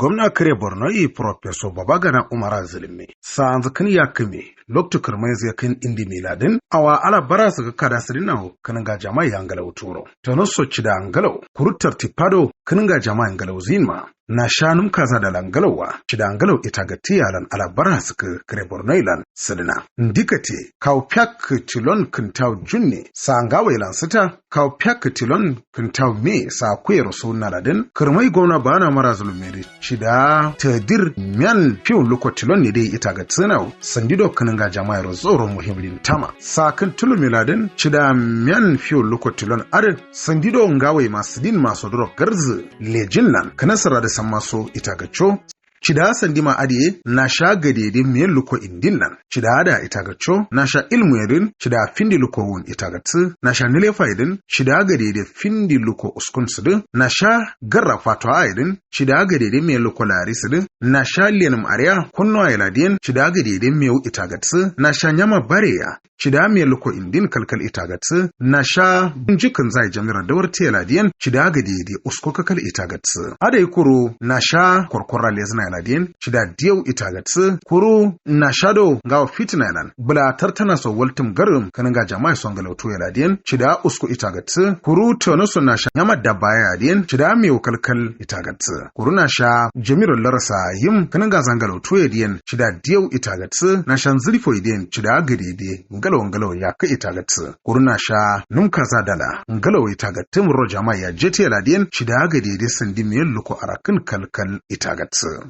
gwamna kare Borno Professor Babagana Umar Zulmi sanzu kan yakime loktu kirmai zai kan indi miladin awa ala bara su kada sirina kan ga jama'a yangalau turo tono soci da angalau kurutar tipado kan ga jama'a yangalau zinma na shanum kaza da langalawa cida angalau ita ga tiyalan ala bara su kare Borno ilan sidina ndikate kaw pyak tilon kintaw junne sa ngawe lan sita kaw pyak tilon kintaw me sa kuyero sunna ladin kirmai gwamna bana mara zulmi cida tadir mian fiu lokotilon ne dai ita ga tsinau sandido kan ga jama'ar tsoron muhimmin tama sakin tulu miladin cida mian fiu lokotilon are sandido ngawe masu din masu duro garzu lejinnan kanasara da san maso ita ga cho cida sandima adiye na sha gadede miyan luko indin nan cida da ita ga cho na sha ilmu yadin cida findi luko wun ita ga tsu na sha nile faidin cida gadede findi luko uskun sudin na sha garra fato aidin cida gadede miyan luko lari sudin na sha liyanum ariya kunno ayladin cida gadede miyan ita ga tsu na sha nyama bareya cida miyan luko indin kalkal ita ga tsu na sha jikin zai jamira dawar teladiyan cida gadede usko kakal ita ga tsu adai kuro na sha korkora lezna ladin cida diyau itagatsu kuru na shado ga fitina nan bula tartana so waltum garum kanin ga jama'a son galauto ya ladin cida usku itagatsu kuru tono so na sha yamma da baya ladin cida miyo kalkal itagatsu kuru na sha jamirul larasa yim kanin ga zangalauto ya diyan cida diyau itagatsu na shan zilfo diyan cida gadede ngalo ya ka itagatsu kuru na sha numka zadala ngalo itagattum ro jama'a ya jete ladin cida gadede sandi miyan luko arakin kalkal itagatsu.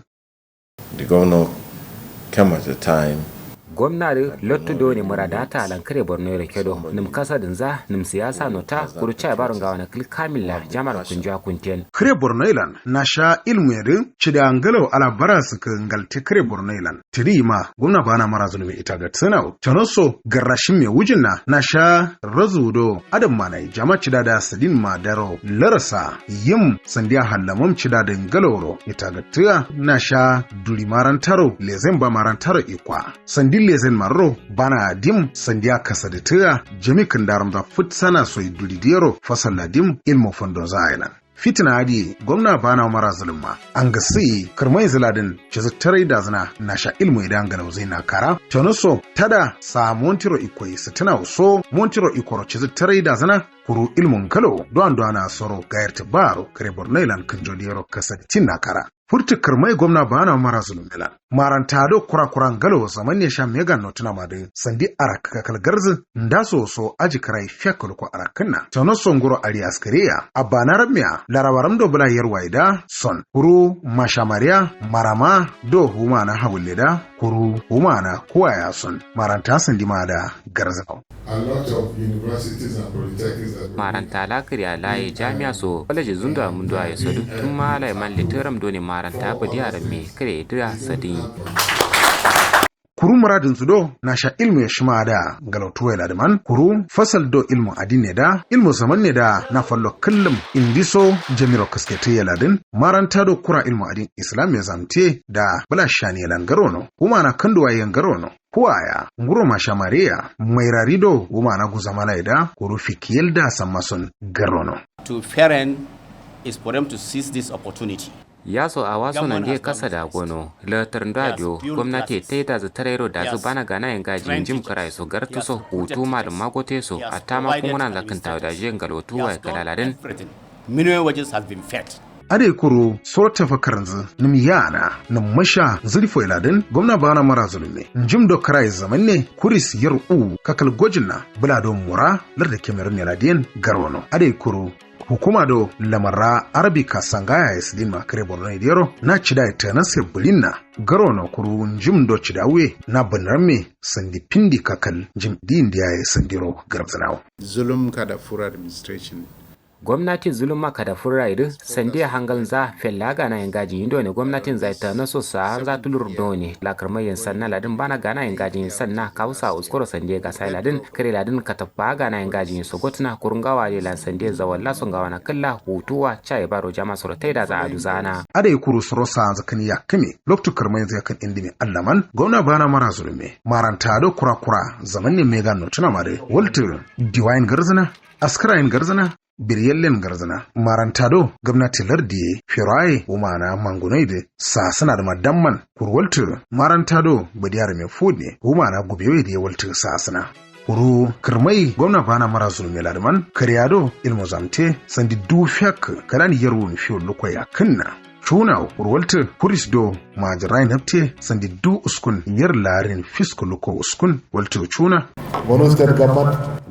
The governor came at a time. Gwamnati lotto doni muradata lankare Borno da kedo nim kasa dinza nim siyasa nota kurcha barun ga wani kamilla jama'ar kunja kunten kare Borno ilan na sha ilmu yadin cida angalo ala bara su ngalti kare Borno ilan tirima gwamna bana mara zulmi ita ga tsanau tanoso garashin me wujinna na sha razudo adam manai jama cida da sadin madaro larasa yim sandiya hallamam cida da ngaloro ita ga tiya na sha duri marantaro lezen ba marantaro ikwa sandi lezen marro bana dim sandiya kasadita jami kandaram da fut sana soy dulidero fasalla dim ilmo fondo zaina fitina adi gwamna bana mara zulma an gasi karmai ziladin cizittarai da zina na sha ilmu idan galau zai na kara tonoso tada sa montiro ikoi sitina so montiro ikoro cizittarai da zina kuru ilmun kalo don na soro gayar tabaro kare bornailan kanjodiyaro kasaditin na kara furta karmai gwamna bana mara zulumela maranta do kurakuran galo zaman ne sha mega notuna madu sandi araka kalgarzi ndaso so aji karai fiyakul ko arakanna tono songoro ali askariya abana ramya larawaram do bula yarwaida son kuru mashamariya marama do humana hawleda kuru humana kuwaya son maranta sandi mada garzao. A lot of universities and polytechnics maranta lakari alaye jami'a so college zunda mundu ayi so duk tun malai man literam doni maranta badi arame kare dira sadin kuru muradin su do na sha ilmu ya shima da galautuwa da man kuru fasal do ilmu adine da ilmu zaman ne da na fallo kullum indiso jamiro kaskete ya ladin maranta do kura ilmu adin islam ya zamte da bala shani langarono kuma na kanduwa yangarono kuwaya nguro mashamariya mairarido wuma na guzamana ida kuru fikiyel da sammason garono. To parent is for them to seize this opportunity. Yaso a wasu nan dai kasa da gono latar radio gwamnati ta yi da zatarero da zu bana gana yin gaji jim karai so gartu so hutu ma da magote so a ta makon zakanta da jiyan galotu wa kalaladin. Minimum wages have been fed. ade kuro sorta fakaranzu nim yana nim masha zulfo iladin gwamna bana mara zulme njim do karai zamanne kuris yar kakal gojina bulado mura larda kemerun yaladin garwano ade kuro hukuma do lamarra arabika sangaya isdin makare borno idero na chida ita nase bulinna garwano kuro njim do chidawe na banramme sandi pindi kakal jim din diya sandiro garbzanawo zulum kada fura administration gwamnatin zuluma kada furaidu sandiya hangal za fellaga na yangaji indo ne gwamnatin zai ta naso sa za tulur doni la karmayin sanna ladin bana gana yangaji sanna kausa uskoro sandiya ga sai ladin kare ladin katappa gana yangaji so gotna kurungawa le lan sandiya zawalla sun gawana kalla hutuwa chai baro jama sorotai da za aduzana ade kuru sorosa zakan yakame loktu karmayin zai kan indimi allaman gwamna bana mara zulme maranta do kura zaman ne mega no tuna mare walter divine garzana askarayin garzana biryallen garzana marantado gwamnati lardi firai umana mangunoide sa sana da madamman kurwaltu marantado badiyar mai fudi umana gubewe da waltu sa sana kuru kirmai gwamna bana mara zulmi ladman karyado ilmu zamte sandi dufyak kadani yarwun fiyo lokoya kanna Chuna urwalta puris do majirain hapte sandi du uskun yar larin fisko loko uskun walta chuna.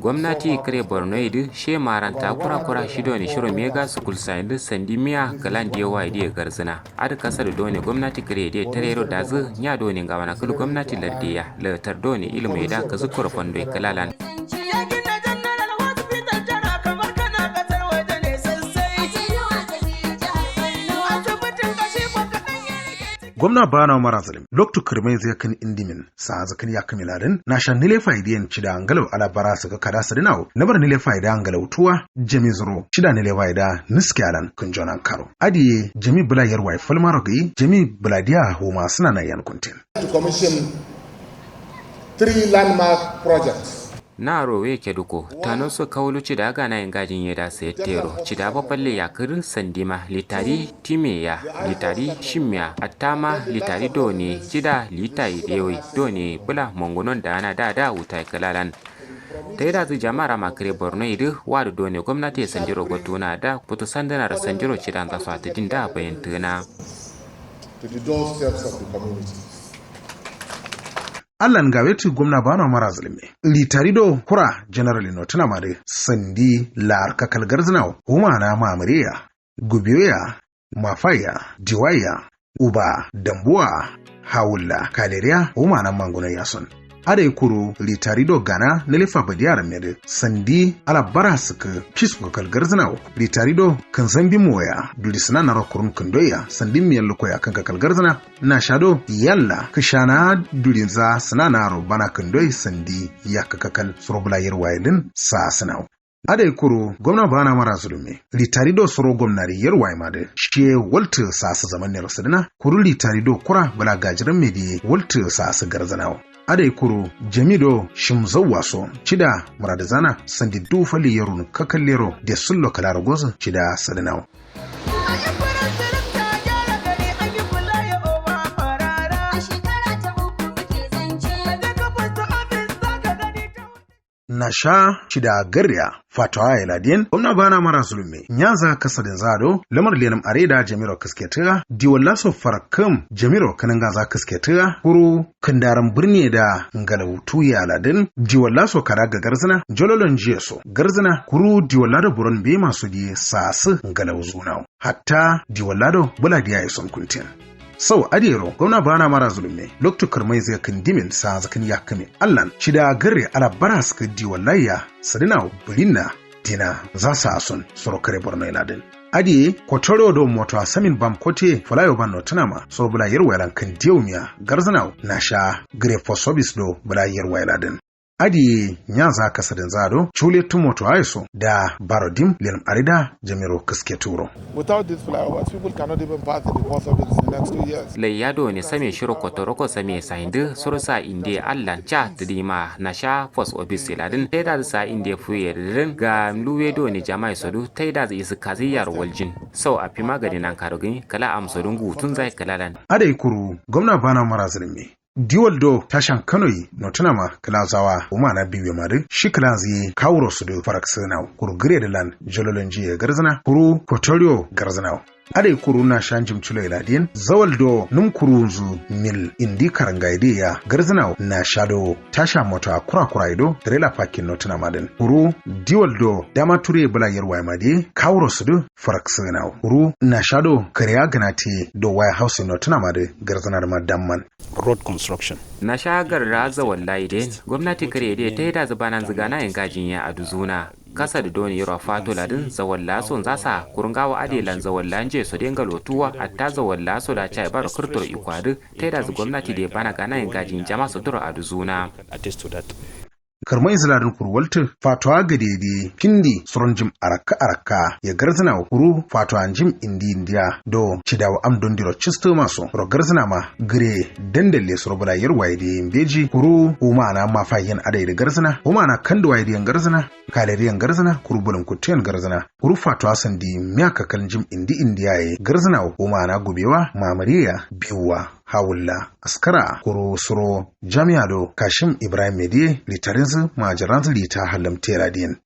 Gwamnati kare Borno idu she maranta kura shido ne shiro mega sukul saindu sandi miya galan yawa idiya garzina. Ada kasar do ne gwamnati kare idiya tarero dazu nya do ne gawana kulu gwamnati lardiya la tardo ne ilmu ida kazu korfan do kalalan. Gwamna bana marazalim loktu kirmai zai kan indimin sa zakan ya kamilarin na shan nile faidiyan cida angalau ala bara su ga kada su dinawo nabar nile faida angalau tuwa jami zuro cida nile faida niskialan kun jonan karo adiye jami bula yarwai falmaro gai jami bula diya homa suna na yan kuntin to commission 3 landmark projects na rowe ke duko tano so kawulu cida aga na ingajin yeda sai tero cida baballe ya kirin sandima litari timeya litari shimya atama litari doni cida litai dewi doni bula mongonon da ana da wutai kalalan ta yi dazu jama'ar makare Borno idu wadu doni gwamnati sanjiro gotuna da putu sandanar sanjiro cidan zasu atidin da bayan tuna Allan gaweti gwamna bana mara zulmi litarido kura general notuna mare sandi lar kakal garzinaw humana mamariya gubiya mafaya diwaya uba dambuwa hawulla kaleriya humana manguna yason ada kuru litarido gana nelefa badiyar mere sandi ala bara suka pisku kakal garzinaw litarido kan zambi moya dulisana na rakurun kundoya sandi miyan lukoya kan kakal garzina na shado yalla kishana dulinza sanana ro bana kundoi sandi ya kakal surobula yerwailin sa sanaw ada kuru gwamna bana mara zulumi litarido suro gwamnari yerwai made she waltu sa su zaman ne rasulina kuru litarido kura bala gajiran medi waltu sa su garzanaw ada kuru jamido shimzawaso cida muradazana sandi du fali yarun kakallero da sullo kalar gozo cida sadanaw nasha cida garya fatawa ya ladin gwamna bana mara zulumi nyaza kasadin zado lamar lenam areda jamiro kasketira diwallaso farakam jamiro kananga za kasketira kuru kandaran birni da ngalautu ya ladin diwallaso karaga garzina jololon jeso garzina kuru diwallado buron be masu di sasu ngalauzuna hatta diwallado buladiya ya son kuntin sau adiyaro gwamna bana mara zulumi loktu karmai zai kan dimin sa zakan ya kame allan shida gare ala bara suka di wallaya sadina bulinna dina za su asun soro kare Borno iladin adi kotoro do moto samin bam kote fulayo ban notanama so bula yerwalan kan diumiya garzana na sha gre for service do bula yerwalan adi nyaza kasadin zado chule tumoto aiso da barodim len arida jamiro kasketuro without these flyovers people cannot even pass the post office in the next 2 years layado ne same shiro kotoroko same sainde sursa inde allan cha tidima na sha post office ladin taida sa inde fuye rin ga luwe do ne jama'i sodu taida zai su kaziyar waljin so a fi magani nan karugin kala amsodun gutun zai kalalan adai kuru gwamna bana marazilmi Diwaldo tashan kanoi notunama kalazawa umana biwe madu shi kalazi kawuro sudu faraksana kuru grade lan jololonji garzana kuru kotorio garzana adai kuru na shanjim chulo iladin zawaldo num kurunzu mil indi karangaide ya garzana na shado tasha mota kura ido trailer parking notunama den kuru diwaldo dama ture bula yerwa madi kawuro sudu faraksana kuru na shado kariya ganati do wire house notunama de garzana da madamman road construction. Na shagar raza wallahi den gwamnati kare dai ta yada zubanan zigana yin gajin ya aduzuna kasa da doni yaro fato ladin zawalla son zasa kurungawa adelan zawalla nje so denga lotuwa atta zawalla so da chai bar kurtur ikwadu ta yada gwamnati da bana gana yin gajin jama so duro aduzuna karmai zilarin kurwalta fatwa gadede pindi soronjim araka ya garzana kuru fatwa jim indiya do cidawa am dondiro chisto maso ro garzana ma gire dandale sorobula yarwaye da beji kuru uma na mafayin adai da garzana uma na kanduwaye da garzana kaleriyan garzana kuru bulun kutiyan garzana kuru fatwa sandi miyaka kaljim indiya ya garzana uma na gubewa mamariya biwa hawulla askara kuro suro jami'ado kashim ibrahim medie litarinsu majaransu lita halam teradin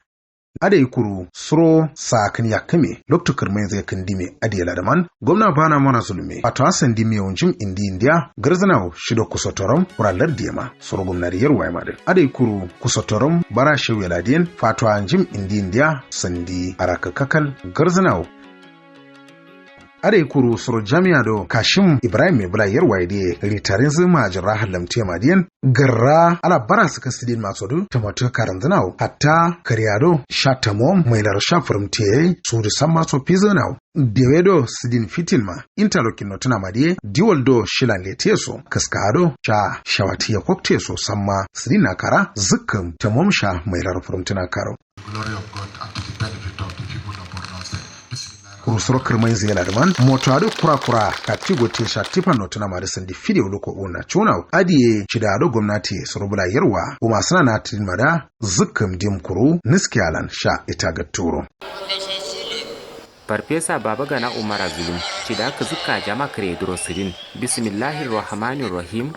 adai kuru suro sakin yakame loktukar mai zai kan dime adai ladaman gwamna bana mana zulme a tawasan dime yawancin indiya garzana shido kusotorom kuralar diyama suro gwamnati yarwa ma da adai kuru kusotorom bara shewe ladin fatwa jim indiya sandi arakakakal garzana are kuru suru jami'a do kashim ibrahim mai bula yarwaye da ritarin zuma jira halam temadiyan garra ala bara suka sidin masu du tomato karan zanau hatta karyado shatamom mai lar shafurum te su da san maso pizonau dewedo sidin fitil ma interlocking no tuna madiye diwal do shilan leteso kaskado cha shawatiya kokteso samma sidin na kara zukkum tamom sha mai lar furum tuna karo glory of God and to the benefit of the people of Borno State. kurusuro kirmai zela man moto kura katigo tesha tipa notuna marisan di video loko una chuna adiye chidado gwamnati surubula yarwa kuma sana na tilmada zukkum dim kuru niskialan sha itagaturo Farfesa Babagana Umar Zulum cida ka zuka jama kare drosirin bismillahir rahmanir rahim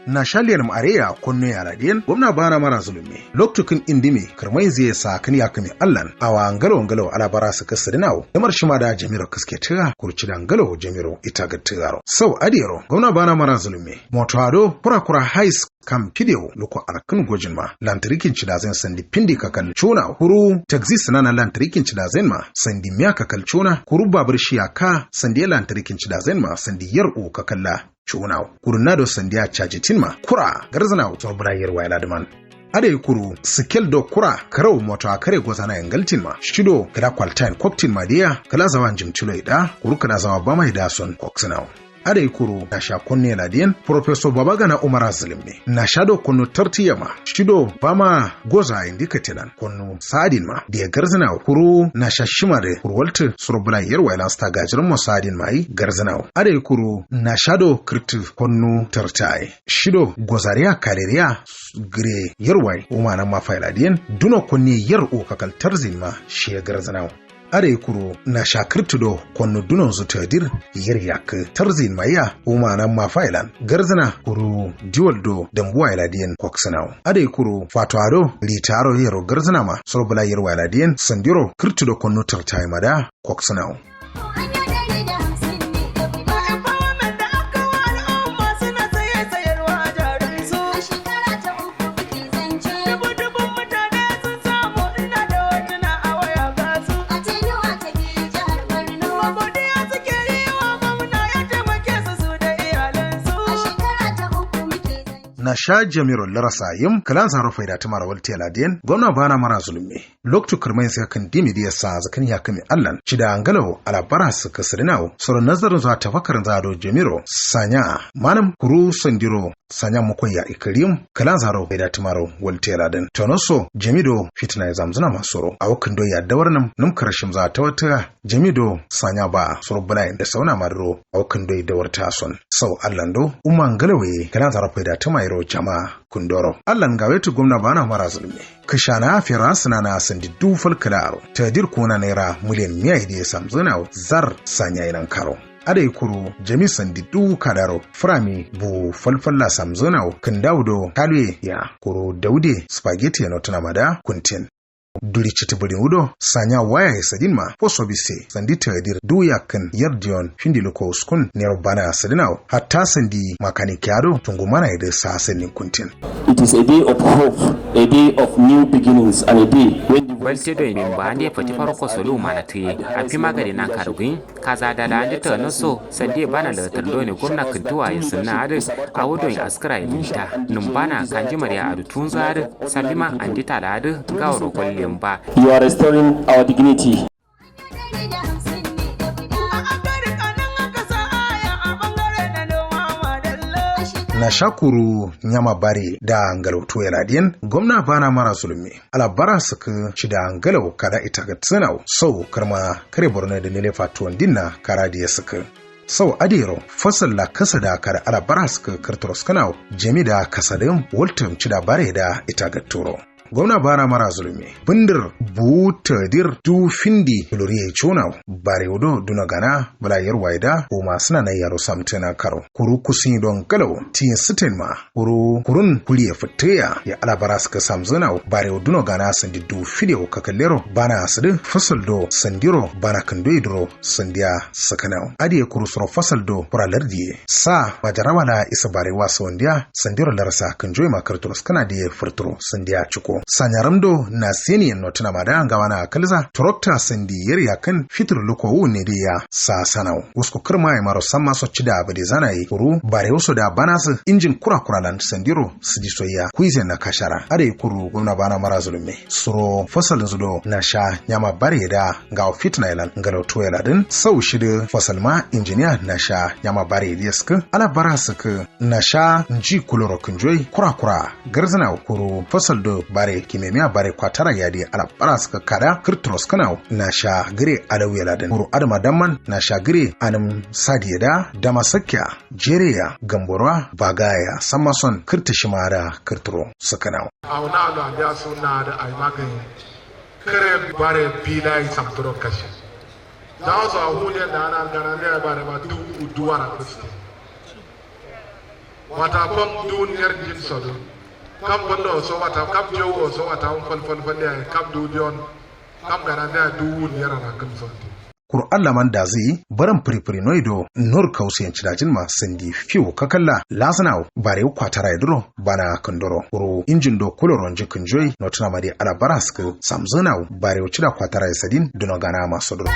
na shaliyar ma'ariya kunno yaradin gwamna bana mara zulumi loktukin indimi kirmai zai sa kan ya kame allan awa ngalo alabara su kasirinawo kamar shima da jamiro kaske tira kurci da ngalo jamiro ita ga tiraro sau adiyaro gwamna bana mara zulumi motoado kura hais kam video loko arakan gojin ma lantrikin cidazen sandi pindi kakal chuna huru taxi sanana lantrikin cidazen ma sandi miya kakal chuna huru babur shiyaka sandi lantrikin cidazen ma sandi yar'u kakalla chuna kurunado sandiya chajitin ma kura garzana wutar burayar wayla daman adai kuru skill do kura karau moto akare gozana yangaltin ma shido kada kwaltain koktin ma dia kala zawan jimtilo ida kuru kada zawa bama ida son koksinao adai kuru na sha kunne ladin professor Babagana Umar Zulmi na shado kunu tartiyama shido bama goza indikatilan kunu sadin ma da garzana kuru na shashima da kurwalta surbula yarwa ila sta gajirin musadin mai garzana adai kuru na shado kirtu kunu tartai shido gozariya kaleriya gre yarwa umana mafailadin duno kunni yar'u kakal tarzin ma shi garzana are kuro na shakirtudo konno dunon zu tadir yak tarzin maya umanan mafailan garzana kuro diwaldo dambuwa iladiyan koksanao are kuro fatwado litaro yero garzana ma sorbala yerwa iladiyan sandiro kirtudo konno tartai mada koksanao na sha jamiro larasa yim kalan zaro faida ta marawal teladien gwamna bana mara zulumi loktu kirmai sai kan dimi da yasa zakan ya kame allan cida angalo alabara su kasrinawo soro nazarin za tafakkarin zado jamiro sanya manam kuru sandiro sanya mukoya ikarim kalan zaro faida ta marawal teladien tonoso jamido fitna ya zamzuna masoro awakin do ya dawarnam num karashim za ta wata jamido sanya ba soro bulayin da sauna marro awakin do ya dawarta son sau allando umman galawe kalan zaro faida ta mai jama'a kundoro allan ga wetu gwamna bana mara zulmi kishana firasna na sandi dufal kalaro tadir kuna naira miliyan miya da samzuna zar sanya inan karo adai kuru jami sandi du kadaro frami bu falfalla samzuna kan daudo kalwe ya kuru daude spaghetti no tuna mada kuntin duri chitibudi udo sanya waya isadin ma poso bise sandi tadir du yakan yardion findi loko uskun nero bana sadinao hatta sandi makanikiado tungumana ide sasenin kuntin. It is a day of hope, a day of new beginnings, and a day when the Walce do min ba ne fati farko solo mana tuye a fi magani na kargun kaza da la ta no so sandi bana da tardo ne gwamna kuntuwa ya sunna ade a wudon askara ya minta numbana kanji mariya adu tunza ade salima andita da ade gawro kollem ba. You are restoring our dignity. na shakuru nyama bari da ngalautu yaladien gwamna bana mara zulmi alabara suka ci da ngalau kada ita ga tsanau sau karma kare borno da nile fatuwan dinna kara da suka sau adero fasal la kasa da kara alabara suka karturos kanau jami da kasadin waltum ci da bare da ita ga turo gwamna bana mara zulmi bindir butadir du findi loriye chona bare wodo duna gana bala yarwaida o masana na yaro samtena karo kuru kusin don galo tin sitin ma kurun kuliye fiteya ya alabara suka samzuna bare wodo gana sandi du fidio kakallero bana asidi fasal do sandiro bana kando idro sandiya sakana adiye kuru soro fasal do puralardiye sa majarama la isa bare wasa wandiya sandiro larasa kanjoy makarturos kana diye furturo sandiya chuko sanyaramdo na seniyan notuna mada gawana kalza trokta sandi yar kan fitur luko ne da ya sa sanau usko kirma ya maro samma so cida abade zanayi kuru bare waso da banas injin kura lan sandiro sidi soya kuizen na kashara are kuru gona bana mara zulme suro fasal zudo na sha nyama bare da ga fitna ilan ngalo to yaladin sau shida fasal ma injiniya na sha nyama bare diska ala barasaka na sha nji kuloro kunjoy kura garzana kuru fasal do bare kimemiya bare kwatara yadi ala baraska kada kirtros kanau na sha gire alawiya ladan kuru adama damman na sha gire anam sadiyada damasakya jereya gamborwa bagaya samason kirta shimara kirtro sakanau awna na da suna da ai magani kare bare bilai samtoro kashi da so hunde da na gana da bare ba du duwara kristi wata kom duniyar jin sodo kam bondo so wata kam jowo so wata on fol kam du dion kam gana da du duniyar na kan so Kur'an laman da zai baran firifirinoido nur kausiyan cidajin ma sandi fiyo kakalla lasana bare kwatara idro bana kandoro kuro injin do kuloron jikin joy notuna mari ala barask samzuna bare cida kwatara isadin duno gana masu duro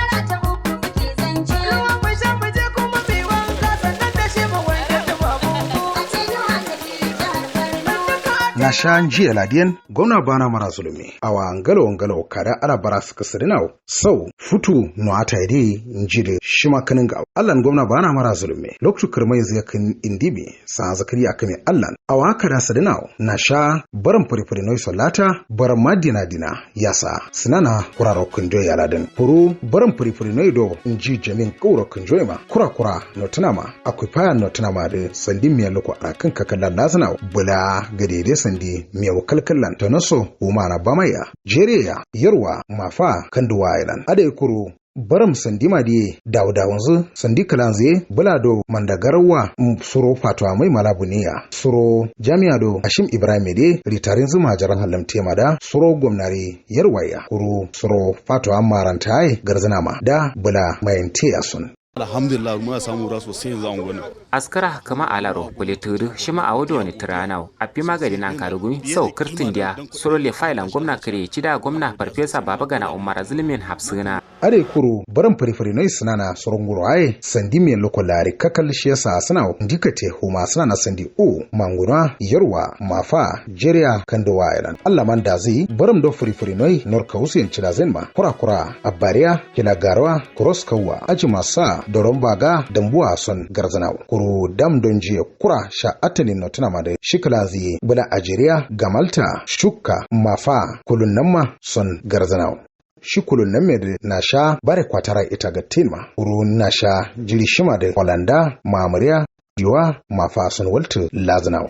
na sha jiya ladiyan gwamna bana mara zulumi awa ngalo kada ala bara suka sadinau sau futu no ata ide njide shima kanin ga allan gwamna bana mara zulumi lokacin kirmai zai kan indibi sa zakari akame allan awa kada sadinau na sha baran furifuri noi sallata baran madina dina yasa sinana kuraro kunjo yaladan kuru baran furifuri noi do nji jamin kauro kunjo ma kura no tunama akwai faya no tunama da sandin miya loko akan kakallan lazana bula gadede sandi miyaw kalkallan ta naso umana bamaya jereya yarwa mafa kanduwa island ade kuru baram sandi madiye dawdawanzu sandi kalanze bulado mandagarawa suro fatwa mai malabuniya suro jami'a do hashim ibrahim de ritarin zuma jaran halamte mada suro gwamnari yarwaya kuru suro fatwa marantai garzanama da bula mayante asun alhamdulillah muna samu ra sosai yanzu an gona askara kama alaro kule turu shima a wado wani tiranau a fi magani nan karugumi sau kirtin dia solo le failan gwamna kare cida gwamna farfesa baba gana umar zulmin hafsina are kuru baran farifari noi sunana surunguro ai sandi me lokolari kakal shi yasa suna ndikate huma suna na sandi o manguna yarwa mafa jeria kandowa island Allah man da zai baram do farifari noi nor kausin cida zenma kura abariya kila garwa cross kawwa aji masa doron baga dambuwa son garzanawa kuru dam don jiya kura sha atalin notuna ma da shikala ziye bula ajiriya gamalta shukka mafa kulun nan ma son garzanawa shi kulun nan mai na sha bare kwatara ita ga tinma kuru na sha jiri shima da holanda mamariya yiwa mafa son walta lazanawa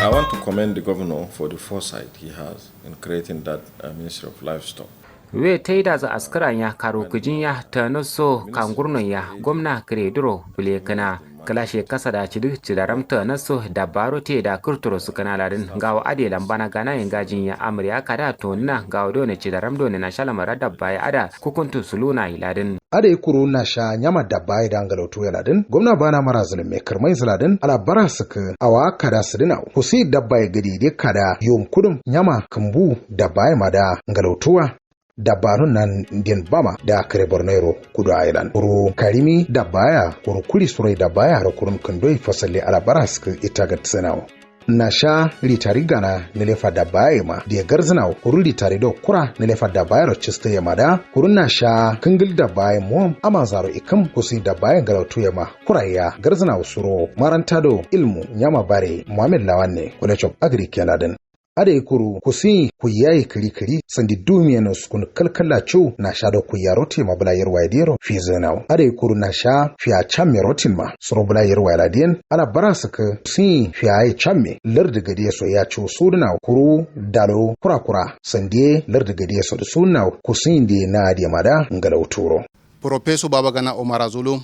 I want to commend the governor for the foresight he has in creating that Ministry of Livestock. we taida za askaran ya karo kujin ya ta naso kangurnon ya gwamna krediro bulekana kalashe kasa da cidaramta naso da baro te da kurturo su kana ladin gawa ade lambana gana yin gajin ya amriya kada tonina gawa dole cidaram dole na shalama da baya ada kukuntu suluna iladin ade kuru na sha nyama da baya da ngaloto yaladin gwamna bana mara zulum me karmai zuladin ala bara suka awa kada sudina kusi da baya gadi de kada yom kudum nyama kambu da baya mada ngalotuwa dabarun nan din bama da kare bornero kudu island kuru karimi da baya kuru kuli surai da baya kurun kandoi fasalle ala barask ita ga tsanawo na sha litari gana nilefa da baye ma da garzina kuru litari do kura nilefa da baye ro chiste ya mada kuru na sha kingil da baye mo amazaro ikam kusi da baye galautu ya ma kura ya garzina usuro maranta do ilmu nyama bare Muhammad Lawanne College of Agri Keladin ade kuru kusi ku yayi kiri sandi dumiya no sukun kalkala chu na sha do ku yarote mabla yarwa yediro fi zanao ade kuru na sha fi a chamme rotin ma suro bla yarwa yadien ala barasaka si fi ay chamme lardi gadiye so ya chu sudna kuru dalo kura sandi lardi gadiye so sunna kusi inde na ade mada ngalauturo Professor Babagana Omar Zulu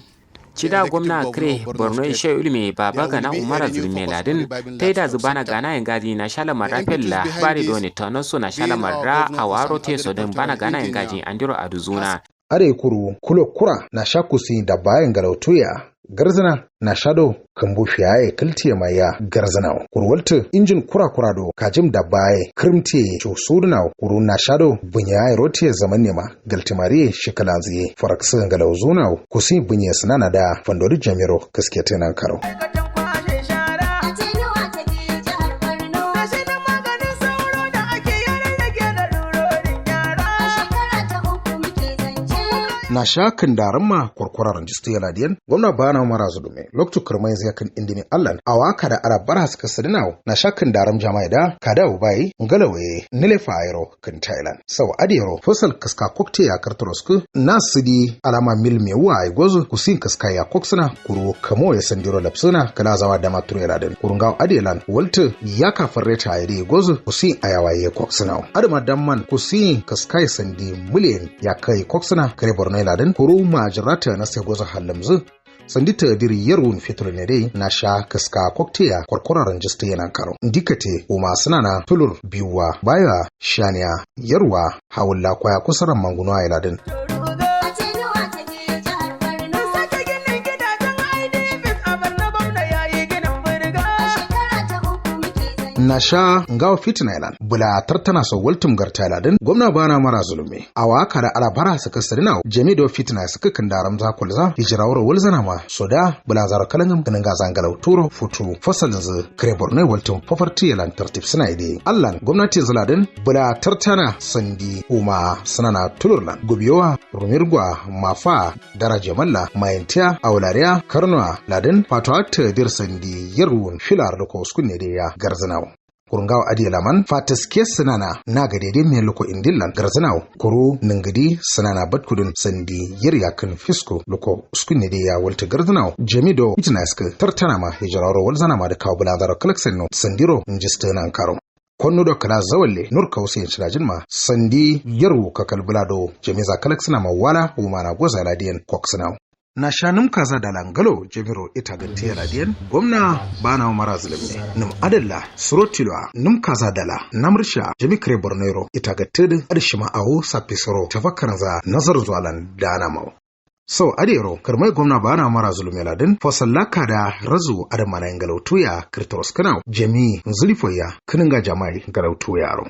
Cida gwamna kire Borno ishe ulimi baba gana Umar Zulme Ladin ta yi da zubana gana yin gaji na shalamar rafella bari doni tonoso na shalamar ra a waro teso don bana gana yin gaji andiro aduzuna. Are kuru kulo kura na shakusi da bayan galautuya garzana na shado kambu fiyaye kiltiye maya garzana kurwalta injin kura do kajim da baye kirmte cho sudna kuru na shado bunyaye rotiye zaman nema galtimari shikalanziye faraksa galauzuna kusi bunye sanana da fandori jamiro kaskete nan karo na shakin darin ma kurkurar jistu yaladiyan gwamna bana mara zulume lokacin kurmai zai kan indimi allan a waka da arabara suka sadina na shakin darin jama'a da kada ubai ngalawe nilefa ayro kan thailand sau adiyaro fosal kaska kokte ya kartorosku na sidi alama mil mewa ay gozu kusin kaska ya koksuna kuro kamo ya sandiro lapsuna kala zawa da maturu yaladin kurungaw adiyalan walta ya kafarreta ayre gozu kusin ayawaye koksuna adama damman kusin kaska ya sandi miliyan ya kai koksuna kare borno ladan kuru majrata na sai goza halamzu sandita diri yarwun fitronere na sha kaska kokteya korkoraran jista yana karo dikate kuma suna na tulur biyuwa baya shaniya yarwa hawulla kwaya kusaran manguno a ladan na sha ngawa fitina ilan bula tartana so waltum gar Thailand gwamna bana mara zulume awa kada alabara suka sarina jami do fitina suka kandaram za kulza hijrawar walzana ma soda bula zar kalangam ganin ga zangalau turo futu fasalin zu kare borno waltum poverty ilan tartib suna ide allan gwamnati zuladin bula tartana sandi kuma sanana tulurlan gubiyowa rumirgwa mafa daraja malla mayintiya awlariya karnoa ladin fatwa ta dir sandi yarwun filar da ko skunne da ya garzanawa kurungawa adilaman fataske sanana na gadede mai loko indillan garzanaw kuru ningidi sanana batkudun sandi yaryakan fisko loko skunne de ya walta garzanaw jamido itinaska tartana ma hijraro walzana ma da kawo buladar kalaksenno sandiro njistana karo konno do kala zawalle nur kawse chirajin ma sandi yaru kakal bulado jamiza kalaksana ma wala umana goza ladiyan koksanaw na shanum kaza da langalo jemiro ita gantiya radiyan gwamna bana mara zulumi num adalla surotilwa num kaza dala namrsha jemikre bornero ita gattid arshima awu sapisoro tafakkaranza nazar zualan dana maw so adero karmai gwamna bana mara zulumi ladin fasallaka da razu adamana ngalautuya kirtos kana jemi zulifoya kininga jamai galautuya yaro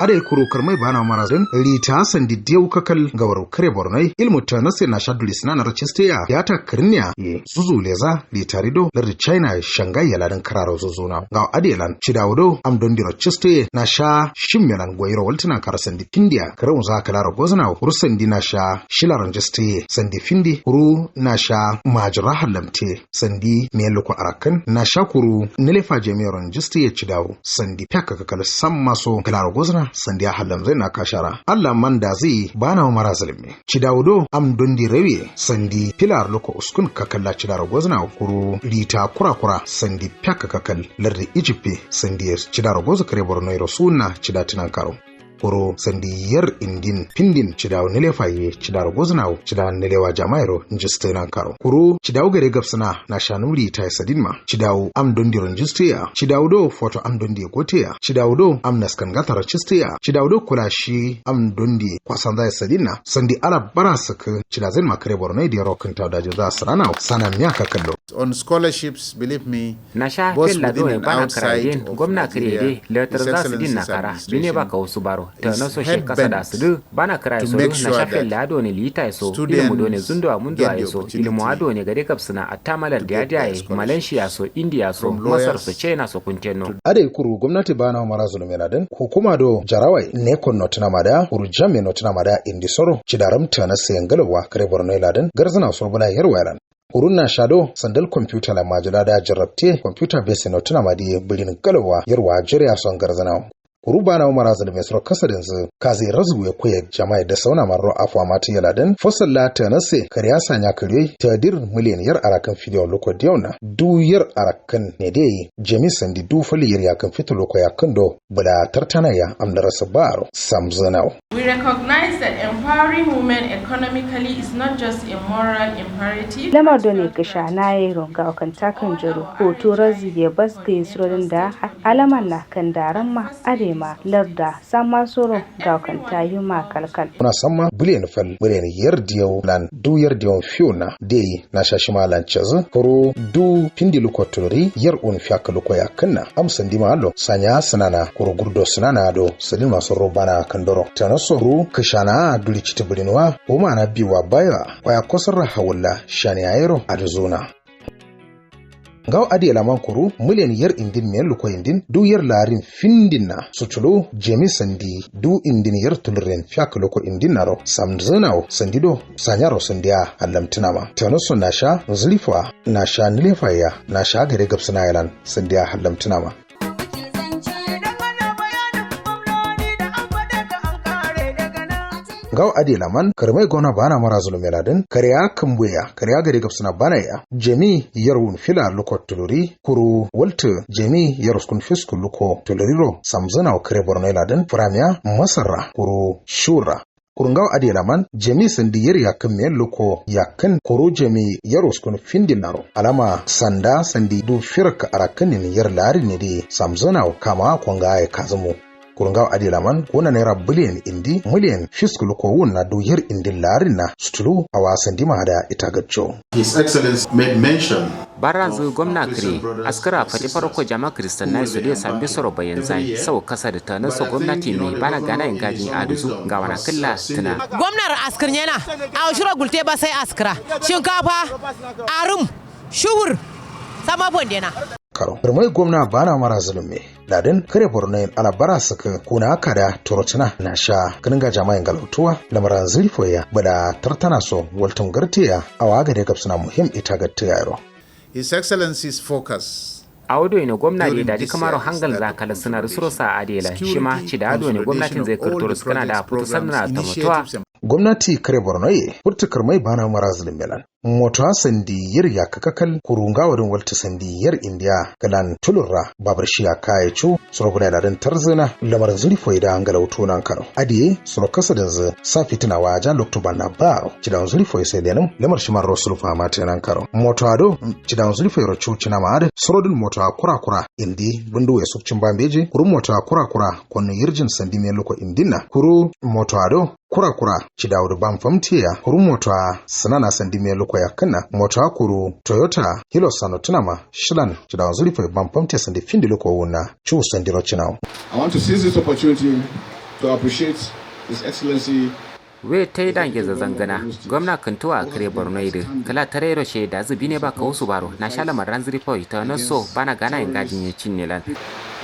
adai kuro karmai bana marazin rita sandi dew kakal gawar kare bornai ilmu ta nase na shadulis na narchisteya ya ta kirniya ye zuzu leza litarido lar china shanghai yaladin kararo zuzuna ga adelan chidawdo amdon diro chiste na sha shimmelan goyro waltina kar sandi india karau za kalaro gozna rusandi na sha shilaran jiste sandi findi kuru na sha majra halamte sandi meloko arakan na sha kuru nilefa jemiron jiste chidaw sandi paka kakal sammaso kalaro gozna sandiya halam zai na kashara Allah man da zai bana mara zalimi cidawdo am dondi rewe sandi pilar loko uskun kakalla cidaro gozna kuru lita kura sandi pyaka kakal lardi Egypt sandi cidaro gozo kare borno iro sunna cidatina karo koro sandi yar indin pindin cidaw nelefaye cidaro goznaw cida nelewa jamairo njistena karo koro cidaw gare gapsana na shanuri ta sadinma cidaw am dondiro njistiya cidaw do foto am dondi goteya cidaw do am naskan gatara chistiya cidaw do kulashi am dondi kwasanda sadina sandi ala barasaka cidazen makare borno di rokin tawdaje za sarana sana myaka kallo on scholarships believe me na sha fella do bana karayen gwamna karede letter za sidin na kara bine baka wasu baro ta na so she kasa da su bana kira so na shafe lado ne lita so ilmu do ne zundo amundo so ilmu ado ne gare kapsuna atamalar da Malaysia so India so Masar so China so kunteno ade kuru gwamnati bana Umara Zulum laden hukuma do jarawai ne kon notuna mada urjame notuna mada indi soro cidaramta na sayangalwa kare Borno laden garzana so bula yarwaran Uruna shado sandal computer la majala da jarrabte computer base no tuna madi bilin galwa yarwa jiriya son garzana Uruba na Umara Zulum soro kasadin zu kazi razu ya koya jama'a da sauna marro afwa mati yaladen fosalla ta nase kariya sanya kare tadir miliyan yar arakan fidiyo loko diona du yar arakan ne dai jami'an di du fali yar yakan fito loko yakan do bada tartana ya amdara sabaro samzanao. We recognize that empowering women economically is not just a moral imperative. Lamar da ne kisha na yi ronga kan takan jiro hoto razi da bas ga yisrodin da alaman na kan daran ma ade ma larda sama soro ga kan tayu ma kalkal. Kuna sama biliyan fal biliyan yar diyo lan du yar diyo fiona dai na shashi malan chazu koro du pindi lukotori yar un fiaka luko ya kanna amsan di malo sanya sanana koro gurdo sanana do sadin masu robana kandoro tanasoru kishana duli chitibulinwa uma na biwa baya waya kosar hawalla shani ayero arizona Gaw adi alaman kuru miliyan yar indin men luko indin du yar larin findin na sutulo jemi sandi du indin yar tulren fiak luko indin naro samzanao sandido sanyaro sandia halamtinama tanoso nasha zlifa nasha nilefaya nasha gare gabsana yalan sandia halamtinama Gaw adi laman karmai gona bana Umara Zulum laden kariya kambuya kariya gare gabsana bana ya jemi yarun fila luko tuluri kuru walta jemi yaruskun fisku luko tuluriro samzana kare Borno laden framya masarra kuru shura kurungaw adi laman jemi sandi yar yakan men luko yakan kuru jemi yaruskun findinaro alama sanda sandi du firka arakanin yar lari ne di samzana kama kwanga ya kazumu kurungaw adi laman kona naira biliyan indi miliyan fiskulu ko wunna do yar indi larina stulu a wasan dima da itagaccio. His Excellency made mention Barazu gwamna kire askara fati farko jama kristan na su dai sambi soro bayan zai sau kasa da tanar so gwamnati mai bana gana in gaji aduzu ga wana killa tuna gwamnar askar yana a shiro gulte ba sai askara shinkafa arum shuhur sama bondena karo mai gwamna bana Umara Zulum laden kare Borno alabara saka kuna akada torotuna na sha ganinga jama'in galautuwa lamaran zilfoya bada tartana so walton gartiya awaga da gabsuna muhim ita gattiyaro His Excellency's focus Audo ne gwamnati da ji kamar hangal zakala suna rusuro sa adela shima ci da ado ne gwamnatin zai karto su kana da fito sanna ta mutuwa gwamnati kare Borno furtukar mai bana Umara Zulum moto sandi yar ya kakakal kurunga warin walta sandi yar India galan tulurra babar shi ya kai cu suro guda da dan tarzana lamarin zurifo da angalauto nan karo adiye suro kasadin zu sa fitina wa jan loktoban na baro cidan zurifo sai da lamar shi man rasul fama ta nan karo moto ado cidan zurifo ro cuci na ma suro din moto kura indi bundu ya sukcin bambeje kurun moto kura kon yirjin sandi me loko indina kuru moto ado kura ci dawo ban famtiya kuru mota sanana sandi me loko ya kana mota kuru Toyota Hilux sano tunama shilan ci dawo zuri fa ban famtiya sandi findi loko wona chu sandi rochinao. I want to seize this opportunity to appreciate His Excellency we ta yi dange zangana gwamna kantuwa kare Borno ide kala tarero she da zubi ne ba ka wasu baro na shala maran zripo ita na so bana gana in gajin ya cinne lan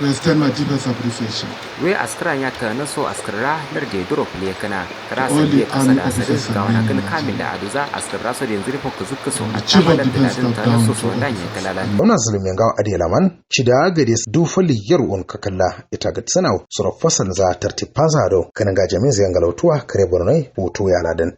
I extend my deepest appreciation. We askara ya ta na so askara dar da duro fule kana kara sai ya kasa da asali ga wani kan kamil da aduza askara so da zripo ka zukka so a tabbatar da ta na so dan ya kalala wannan zulumin ga adelaman ci da gade du fali yarun ka kalla ita ga tsanau sura fasal za tartipaza do kan ga jami'an galautuwa kare Borno hoto ya ladan